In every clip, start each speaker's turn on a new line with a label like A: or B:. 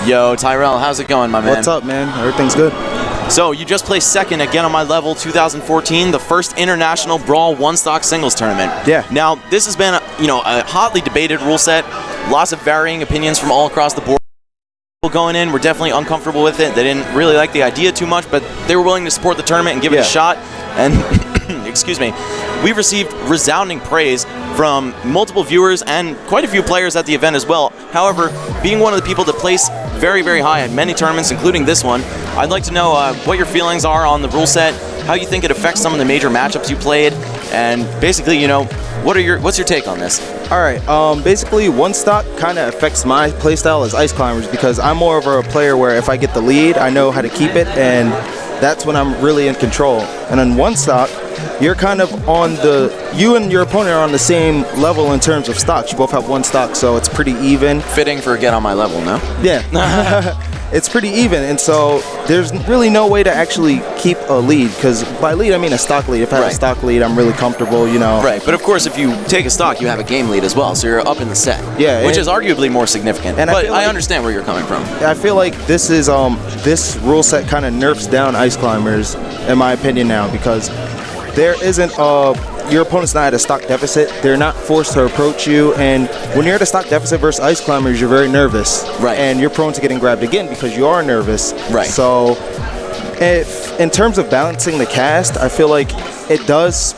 A: Yo, Tyrell, how's it going, my man?
B: What's up, man? Everything's good.
A: So, you just placed second again on my level 2014, the first international Brawl one-stock singles tournament.
B: Yeah.
A: Now, this has been, a hotly debated rule set. Lots of varying opinions from all across the board. People going in were definitely uncomfortable with it. They didn't really like the idea too much, but they were willing to support the tournament and give it a shot. And, excuse me, we've received resounding praise from multiple viewers and quite a few players at the event as well. However, being one of the people to place very, very high at many tournaments, including this one, I'd like to know what your feelings are on the rule set, how you think it affects some of the major matchups you played, and basically, what's your take on this?
B: All right, basically one stock kind of affects my playstyle as Ice Climbers because I'm more of a player where if I get the lead, I know how to keep it, and that's when I'm really in control. And on one stock, you're kind of you and your opponent are on the same level in terms of stocks. You both have one stock, so it's pretty even.
A: Fitting for get on my level, no?
B: Yeah. It's pretty even, and so there's really no way to actually keep a lead, because by lead I mean a stock lead. If I have a stock lead, I'm really comfortable,
A: Right, but of course if you take a stock, you have a game lead as well, so you're up in the set.
B: Yeah.
A: Which is arguably more significant,
B: and
A: but I understand where you're coming from.
B: I feel like this is this rule set kind of nerfs down Ice Climbers, in my opinion now, because there isn't your opponent's not at a stock deficit. They're not forced to approach you, and when you're at a stock deficit versus Ice Climbers, you're very nervous.
A: Right.
B: And you're prone to getting grabbed again because you are nervous.
A: Right.
B: So, in terms of balancing the cast, I feel like it does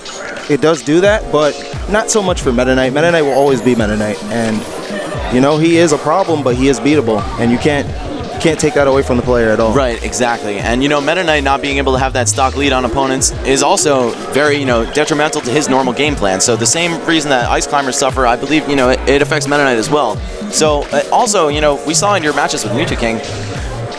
B: do that, but not so much for Meta Knight. Meta Knight will always be Meta Knight, and he is a problem, but he is beatable, and you can't take that away from the player at all.
A: Right, exactly. And Meta Knight not being able to have that stock lead on opponents is also very, detrimental to his normal game plan. So the same reason that Ice Climbers suffer, I believe, it affects Meta Knight as well. So also, we saw in your matches with Mewtwo King,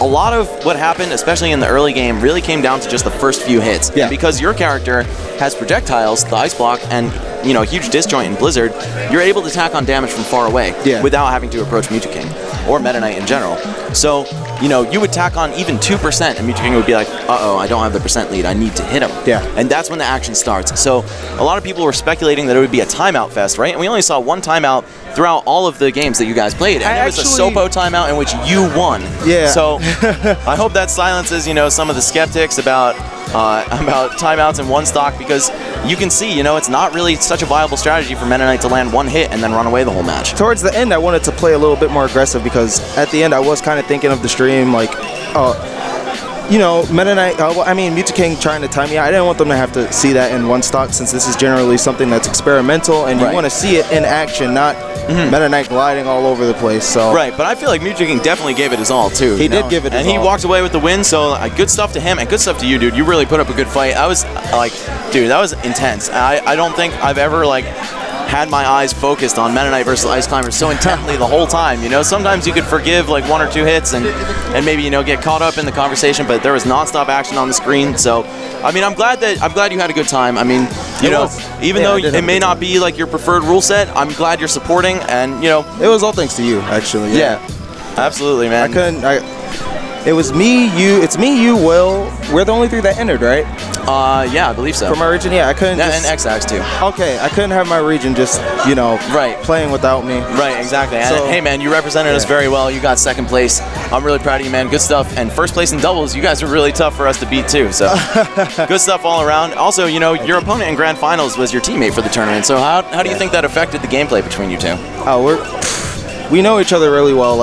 A: a lot of what happened, especially in the early game, really came down to just the first few hits.
B: Yeah.
A: And because your character has projectiles, the Ice Block, and huge disjoint in Blizzard, you're able to tack on damage from far away without having to approach Mewtwo King or Meta Knight in general. So, you would tack on even 2% and Mewtwo King would be like, uh-oh, I don't have the percent lead, I need to hit him.
B: Yeah.
A: And that's when the action starts. So a lot of people were speculating that it would be a timeout fest, right? And we only saw one timeout throughout all of the games that you guys played. And it was a Sopo timeout in which you won.
B: Yeah.
A: So I hope that silences, some of the skeptics about timeouts in one stock, because you can see, it's not really such a viable strategy for Meta Knight to land one hit and then run away the whole match.
B: Towards the end, I wanted to play a little bit more aggressive, because at the end I was kind of thinking of the stream like, Meta Knight, Mewtwo King trying to time me out. I didn't want them to have to see that in one stock, since this is generally something that's experimental, and you want to see it in action, not Meta Knight gliding all over the place. So
A: right, but I feel like Mewtwo King definitely gave it his all too.
B: He did give it his all.
A: And he walked away with the win, so good stuff to him, and good stuff to you, dude. You really put up a good fight. I was like, dude, that was intense. I don't think I've ever had my eyes focused on Meta Knight versus Ice Climbers so intently the whole time. Sometimes you could forgive like one or two hits and maybe get caught up in the conversation, but there was nonstop action on the screen. So I'm glad you had a good time. Even though it may not be like your preferred rule set, I'm glad you're supporting, and
B: it was all thanks to you, actually.
A: Yeah, absolutely, man.
B: It was me, you. It's me, you, Will. We're the only three that entered, right?
A: Yeah, I believe so.
B: For my region, yeah, I couldn't.
A: And X-Ax too.
B: Okay, I couldn't have my region just, playing without me.
A: Right, exactly. And hey, man, you represented us very well. You got second place. I'm really proud of you, man. Good stuff. And first place in doubles, you guys were really tough for us to beat too. So good stuff all around. Also, your opponent in grand finals was your teammate for the tournament. So how do you think that affected the gameplay between you two?
B: We know each other really well.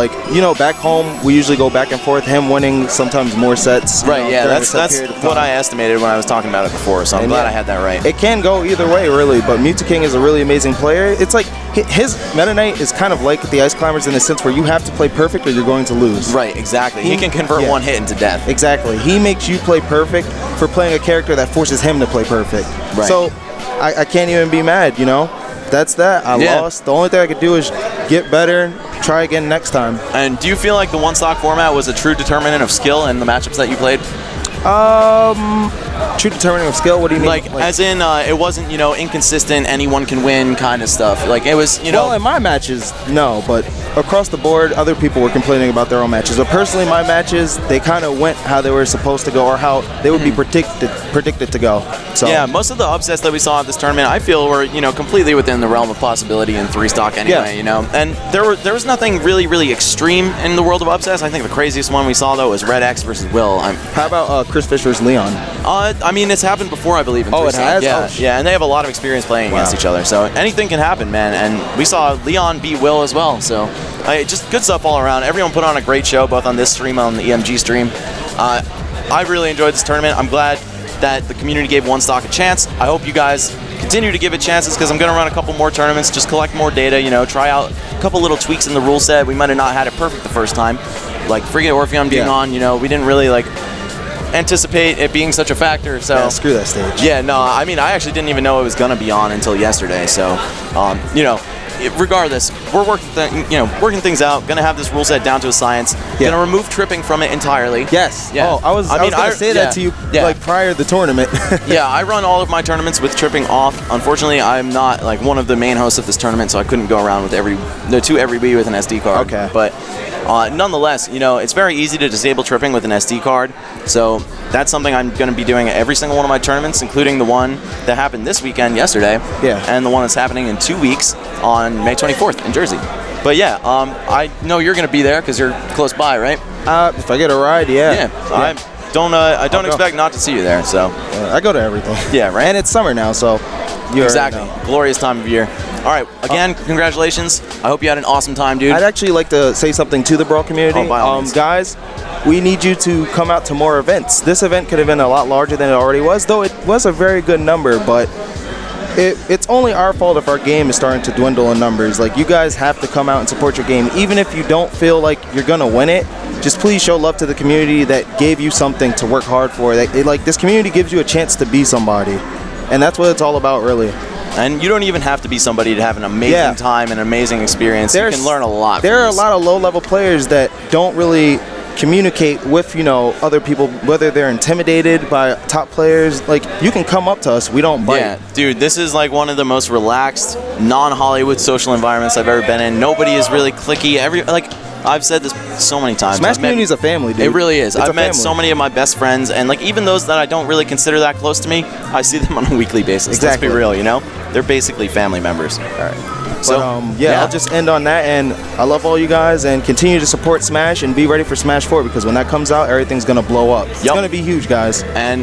B: Back home, we usually go back and forth, him winning sometimes more sets.
A: Right, yeah, that's what I estimated when I was talking about it before, so I'm glad I had that right.
B: It can go either way, really, but Mewtwo King is a really amazing player. It's like, his Meta Knight is kind of like the Ice Climbers in the sense where you have to play perfect or you're going to lose.
A: Right, exactly. He can convert one hit into death.
B: Exactly. He makes you play perfect for playing a character that forces him to play perfect.
A: Right.
B: So, I can't even be mad, That's that. I lost. The only thing I could do is get better, try again next time.
A: And do you feel like the one stock format was a true determinant of skill in the matchups that you played?
B: True determinant of skill? What do you mean?
A: As in, it wasn't, inconsistent, anyone can win kind of stuff. It was,
B: Well, in my matches, no, but across the board, other people were complaining about their own matches. But personally, my matches, they kind of went how they were supposed to go, or how they would be predicted to go. So
A: yeah, most of the upsets that we saw at this tournament, I feel were completely within the realm of possibility in 3-stock anyway. And there was nothing really extreme in the world of upsets. I think the craziest one we saw though was Red X versus Will.
B: How about Chris Fisher's Leon?
A: I mean, it's happened before, I believe. In
B: it has.
A: Yeah, and they have a lot of experience playing against each other, so anything can happen, man. And we saw Leon beat Will as well, so just good stuff all around. Everyone put on a great show, both on this stream and on the EMG stream. I really enjoyed this tournament. I'm glad that the community gave 1-stock a chance. I hope you guys continue to give it chances, because I'm going to run a couple more tournaments, just collect more data, try out a couple little tweaks in the rule set. We might have not had it perfect the first time, like Frigate Orpheon being on, we didn't really anticipate it being such a factor. So
B: yeah, screw that stage.
A: Yeah, no, I mean, I actually didn't even know it was going to be on until yesterday. So, regardless, we're working things out. Gonna have this rule set down to a science. Gonna remove tripping from it entirely.
B: Yes. Yeah. Oh, I was gonna say that to you prior to the tournament.
A: Yeah, I run all of my tournaments with tripping off. Unfortunately, I'm not one of the main hosts of this tournament, so I couldn't go around with every Wii with an SD card.
B: Okay.
A: But nonetheless, it's very easy to disable tripping with an SD card. So that's something I'm going to be doing at every single one of my tournaments, including the one that happened this weekend, yesterday, and the one that's happening in 2 weeks on May 24th in Jersey. But yeah, I know you're going to be there because you're close by, right?
B: If I get a ride, yeah.
A: I don't expect not to see you there. So
B: I go to everything.
A: Yeah, right.
B: And it's summer now, so
A: exactly, glorious time of year. All right, again, congratulations. I hope you had an awesome time, dude.
B: I'd actually like to say something to the Brawl community.
A: By all means.
B: Guys, we need you to come out to more events. This event could have been a lot larger than it already was, though it was a very good number, but it's only our fault if our game is starting to dwindle in numbers. You guys have to come out and support your game. Even if you don't feel like you're going to win it, just please show love to the community that gave you something to work hard for. This community gives you a chance to be somebody, and that's what it's all about, really.
A: And you don't even have to be somebody to have an amazing time and an amazing experience. You can learn a lot.
B: There are a lot of low-level players that don't really communicate with other people, whether they're intimidated by top players. You can come up to us, we don't bite.
A: Yeah, dude, this is one of the most relaxed, non-Hollywood social environments I've ever been in. Nobody is really cliquey. I've said this so many times.
B: Smash community is a family, dude.
A: It really is. I've met
B: family.
A: so many of my best friends, and even those that I don't really consider that close to me, I see them on a weekly basis.
B: Exactly.
A: Let's be real, They're basically family members.
B: All right. So, I'll just end on that, and I love all you guys, and continue to support Smash, and be ready for Smash 4, because when that comes out, everything's going to blow up. It's going to be huge, guys.
A: And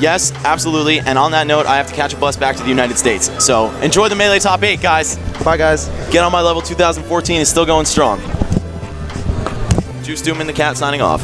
A: yes, absolutely. And on that note, I have to catch a bus back to the United States. So enjoy the Melee Top 8, guys.
B: Bye, guys.
A: Get on my level 2014. It's still going strong. Juice Doom and the Cat signing off.